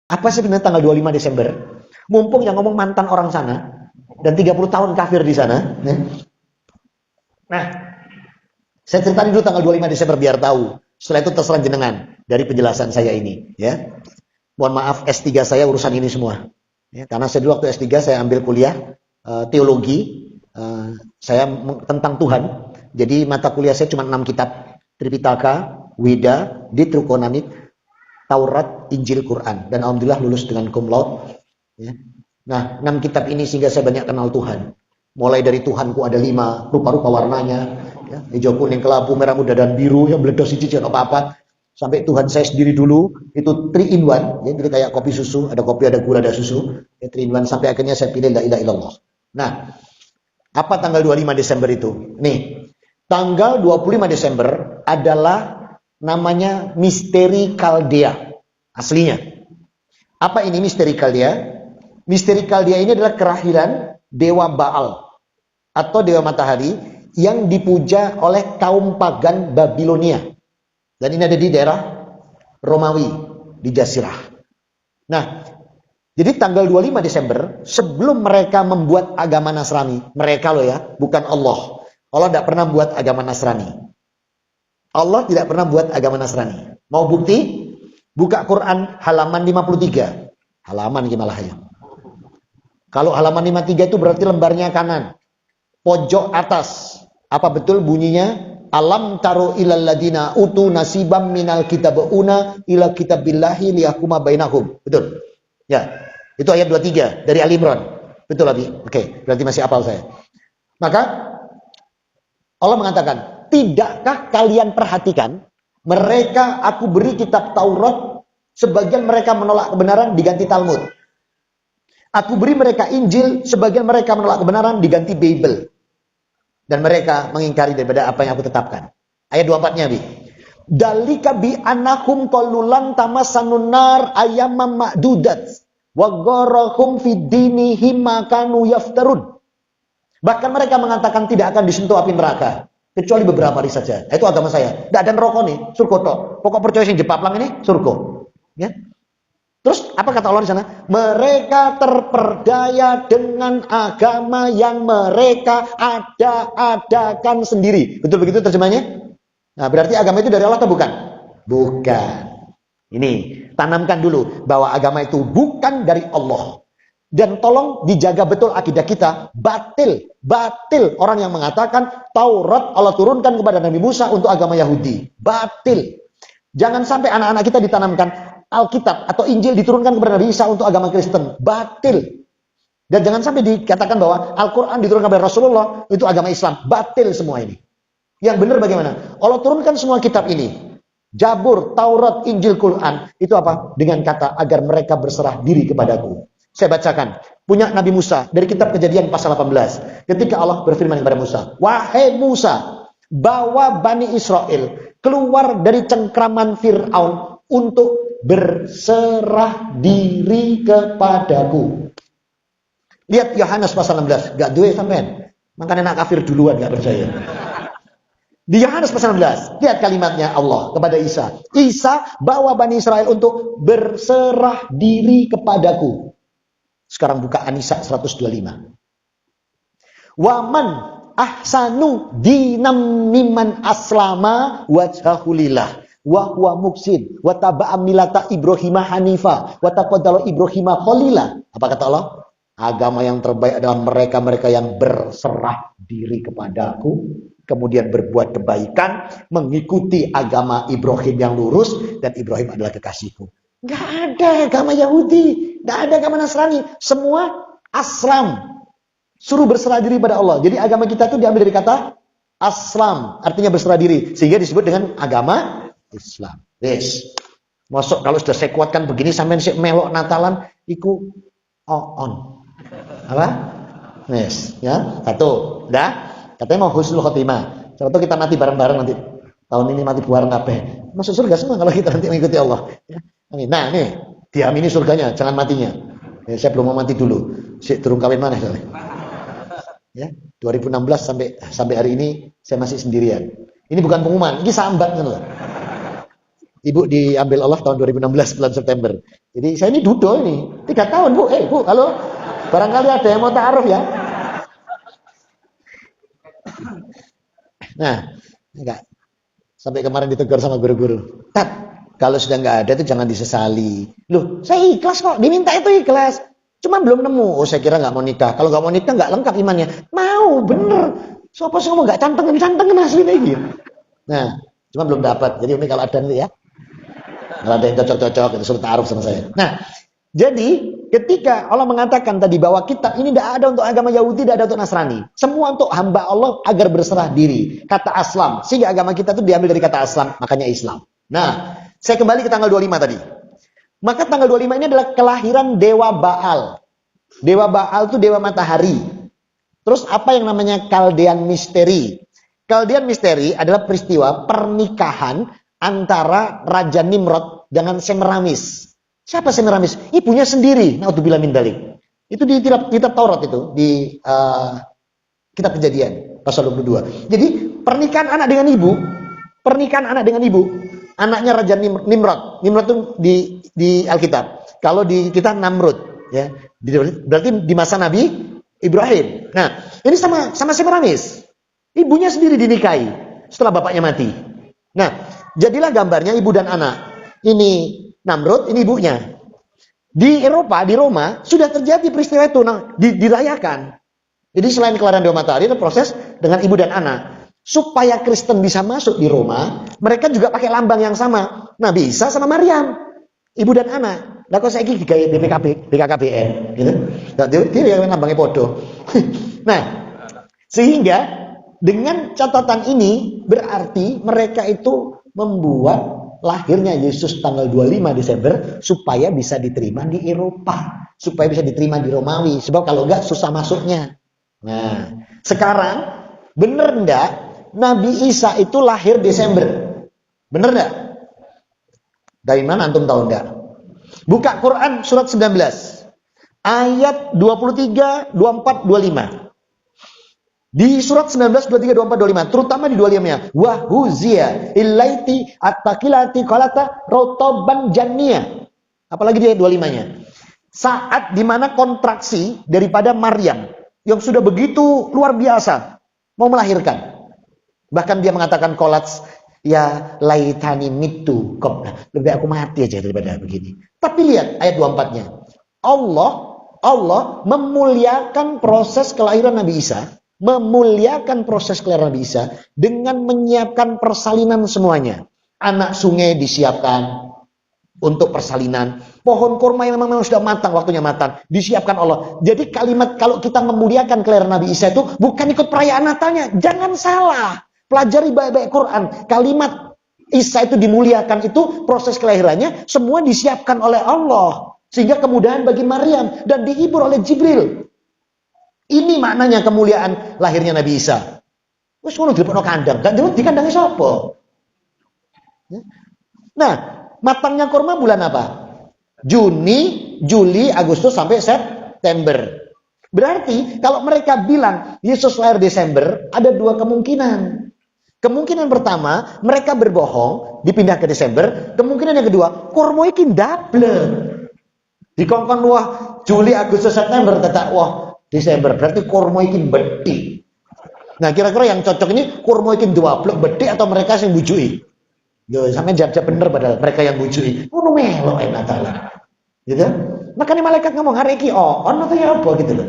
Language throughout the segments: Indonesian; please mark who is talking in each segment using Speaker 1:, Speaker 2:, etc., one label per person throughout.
Speaker 1: Apa sih sebenarnya tanggal 25 Desember? Mumpung yang ngomong mantan orang sana dan 30 tahun kafir di sana. Nah, saya ceritain dulu tanggal 25 Desember biar tahu. Setelah itu terserah jenengan dari penjelasan saya ini, ya. Mohon maaf, S3 saya urusan ini semua. Ya, karena saya dulu waktu S3 saya ambil kuliah teologi, tentang Tuhan. Jadi mata kuliah saya cuma 6 kitab. Tripitaka, Weda, Ditrukonamit, Taurat, Injil, Quran. Dan alhamdulillah lulus dengan cum laude. Ya. Nah, 6 kitab ini sehingga saya banyak kenal Tuhan. Mulai dari Tuhanku ada 5, rupa-rupa warnanya. Ya, hijau, kuning, kelabu, merah muda, dan biru. Yang meledos cicit apa-apa. Sampai Tuhan saya sendiri dulu, itu 3 in 1. Ya, jadi kayak kopi susu, ada kopi, ada gula, ada susu. Ya, 3 in 1. Sampai akhirnya saya pilih la ilaha illallah. Nah, apa tanggal 25 Desember itu? Nih, tanggal 25 Desember adalah namanya misteri Kaldea. Aslinya. Apa ini misteri Kaldea? Misteri Kaldea ini adalah kelahiran dewa Baal atau dewa matahari yang dipuja oleh kaum pagan Babilonia. Dan ini ada di daerah Romawi, di Jazirah. Nah, jadi tanggal 25 Desember, sebelum mereka membuat agama Nasrani, mereka loh ya, bukan Allah. Allah tidak pernah buat agama Nasrani. Allah tidak pernah buat agama Nasrani. Mau bukti? Buka Quran halaman 53. Halaman gimana ya? Kalau halaman 53 itu berarti lembarnya kanan. Pojok atas. Apa betul bunyinya? Alam taro ilal ladina utu nasibam minal kitabuna ila kitabillahi liyahkuma bainahum. Betul? Ya. Itu ayat 23 dari Ali Imran. Betul Abi? Oke, berarti masih hafal saya. Maka Allah mengatakan, tidakkah kalian perhatikan, mereka aku beri kitab Taurat, sebagian mereka menolak kebenaran diganti Talmud. Aku beri mereka Injil, sebagian mereka menolak kebenaran diganti Bible. Dan mereka mengingkari daripada apa yang aku tetapkan. Ayat 24-nya, Bi. Dalika bi anakum qalulan tamassanun nar ayyamam ma'dudat wa gharahum fid dinihim ma kanu yaftarun. Bahkan mereka mengatakan tidak akan disentuh api neraka kecuali beberapa hari saja. Itu agama saya. Tidak ada neraka nih, surga tok. Pokok percaya sing jepaplang ini surga. Ya. Terus apa kata Allah di sana? Mereka terperdaya dengan agama yang mereka ada-adakan sendiri. Betul begitu terjemahnya? Nah, berarti agama itu dari Allah atau bukan? Bukan. Ini, tanamkan dulu bahwa agama itu bukan dari Allah. Dan tolong dijaga betul akidah kita. Batil orang yang mengatakan Taurat Allah turunkan kepada Nabi Musa untuk agama Yahudi. Batil. Jangan sampai anak-anak kita ditanamkan Alkitab atau Injil diturunkan kepada Nabi Isa untuk agama Kristen. Batil. Dan jangan sampai dikatakan bahwa Al-Quran diturunkan kepada Rasulullah itu agama Islam. Batil semua ini. Yang benar bagaimana? Allah turunkan semua kitab ini. Jabur, Taurat, Injil, Quran. Itu apa? Dengan kata agar mereka berserah diri kepadaku. Saya bacakan. Punya Nabi Musa. Dari kitab Kejadian pasal 18. Ketika Allah berfirman kepada Musa. Wahai Musa, bawa Bani Israel keluar dari cengkraman Fir'aun untuk berserah diri kepadaku. Lihat Yohanes pasal 16. Gak duwe sampean. Makanya nak kafir duluan gak percaya. Di Yohanes pasal 16. Lihat kalimatnya Allah kepada Isa. Isa bawa Bani Israel untuk berserah diri kepadaku. Sekarang buka An-Nisa 125. Waman ahsanu dinam miman aslama wajhahulillah wa huwa muksin wa taba'a milata Ibrahim hanifa wa taqaddala Ibrahim khalila. Apa kata Allah? Agama yang terbaik adalah mereka-mereka yang berserah diri kepadaku, kemudian berbuat kebaikan, mengikuti agama Ibrahim yang lurus, dan Ibrahim adalah kekasihku. Gak ada agama Yahudi, gak ada agama Nasrani, semua aslam. Suruh berserah diri pada Allah. Jadi agama kita itu diambil dari kata aslam, artinya berserah diri, sehingga disebut dengan agama Islam. Yes. Masuk kalau sudah saya kuatkan begini sampai si melok Natalan, iku on. Apa? Yes. Ya, satu. Dah. Katanya mau husnul khotimah. Siapa tahu kita mati bareng-bareng nanti. Tahun ini mati bareng kabeh. Masuk surga semua kalau kita nanti mengikuti Allah. Ya. Nah, nih, diamini surganya, jangan matinya. Ya, saya belum mau mati dulu. Si turun kawin mana soalnya. Ya, 2016 sampai hari ini saya masih sendirian. Ini bukan pengumuman, ini sambat kan loh. Ibu diambil Allah tahun 2016 bulan September. Jadi saya ini dudo ini. 3 tahun Bu. Bu, halo. Barangkali ada yang mau ta'aruf ya. Nah, enggak. Sampai kemarin ditegur sama guru-guru. Tat, kalau sudah nggak ada itu jangan disesali. Loh, saya ikhlas kok. Diminta itu ikhlas. Cuma belum nemu. Oh, saya kira nggak mau nikah. Kalau nggak mau nikah nggak lengkap imannya. Mau, bener. Siapa sih ngomong nggak cantengan aslinya gitu. Nah, cuma belum dapat. Jadi ini kalau ada nanti ya. Kalau ada yang cocok-cocok itu suruh ta'aruf sama saya. Nah, jadi ketika Allah mengatakan tadi bahwa kitab ini tidak ada untuk agama Yahudi, tidak ada untuk Nasrani. Semua untuk hamba Allah agar berserah diri. Kata aslam. Sehingga agama kita itu diambil dari kata aslam. Makanya Islam. Nah, saya kembali ke tanggal 25 tadi. Maka tanggal 25 ini adalah kelahiran Dewa Baal. Dewa Baal itu dewa matahari. Terus apa yang namanya Kaldean Misteri? Kaldean Misteri adalah peristiwa pernikahan antara Raja Nimrod dengan Semiramis. Siapa Semiramis? Ibunya sendiri. Naudzubillah min dzalik. Itu di kitab Taurat itu, di kitab Kejadian pasal 22. Jadi pernikahan anak dengan ibu, anaknya Raja Nimrod. Nimrod itu di Alkitab. Kalau di kita Namrud, ya. Berarti di masa Nabi Ibrahim. Nah, ini sama Semiramis. Ibunya sendiri dinikahi setelah bapaknya mati. Nah, jadilah gambarnya ibu dan anak. Ini Namrud, ini ibunya. Di Eropa, di Roma, sudah terjadi peristiwa itu, dirayakan. Jadi selain kelahiran Dewa Matahari, ada proses dengan ibu dan anak. Supaya Kristen bisa masuk di Roma, mereka juga pakai lambang yang sama. Nabi Isa sama Maryam, ibu dan anak. Lah kok saiki digawe BKKBN, gitu. Nah, dia yang lambangnya podo. Nah, sehingga dengan catatan ini berarti mereka itu membuat lahirnya Yesus tanggal 25 Desember supaya bisa diterima di Eropa, supaya bisa diterima di Romawi. Sebab kalau enggak susah masuknya. Nah, sekarang bener enggak Nabi Isa itu lahir Desember? Bener enggak? Dari mana antum tahu enggak? Buka Quran surat 19 ayat 23, 24, 25. Di surat 19, 23, 24, 25, terutama di 25-nya. Wahuzia illaiti at-taqilati qalata rotoban jannia. Apalagi di ayat 25-nya. Saat dimana kontraksi daripada Maryam yang sudah begitu luar biasa mau melahirkan. Bahkan dia mengatakan kolats, ya laitani mitu qabla. Lebih aku mati aja daripada begini. Tapi lihat ayat 24-nya. Allah memuliakan proses kelahiran Nabi Isa. Memuliakan proses kelahiran Nabi Isa dengan menyiapkan persalinan semuanya. Anak sungai disiapkan untuk persalinan. Pohon kurma yang memang sudah matang, waktunya matang, disiapkan Allah. Jadi kalimat kalau kita memuliakan kelahiran Nabi Isa itu bukan ikut perayaan Natalnya. Jangan salah. Pelajari baik-baik Quran. Kalimat Isa itu dimuliakan itu proses kelahirannya semua disiapkan oleh Allah. Sehingga kemudahan bagi Maryam dan dihibur oleh Jibril. Ini maknanya kemuliaan lahirnya Nabi Isa. Wes ngono dilebokno kandang, gak di kandangnya sapa? Nah, matangnya kurma bulan apa? Juni, Juli, Agustus sampai September. Berarti kalau mereka bilang Yesus lahir Desember, ada dua kemungkinan. Kemungkinan pertama, mereka berbohong, dipindah ke Desember. Kemungkinan yang kedua, kurma iki double. Dikongkon wah Juli, Agustus, September, tetap wah Desember, berarti kurma iki bedhi. Nah, kira-kira yang cocok ini kurma iki dua-blok bedhi atau mereka yang bujui? Yo, sampe jawab bener padahal mereka yang bujui. Ngono melok enak taala. Gitu. Makanya malaikat ngomong hari iki ono atau ya apa gitu loh.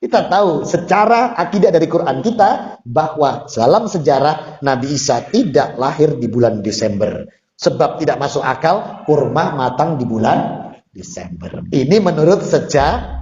Speaker 1: Kita tahu secara akidah dari Quran kita bahwa dalam sejarah Nabi Isa tidak lahir di bulan Desember. Sebab tidak masuk akal kurma matang di bulan Desember. Ini menurut sejarah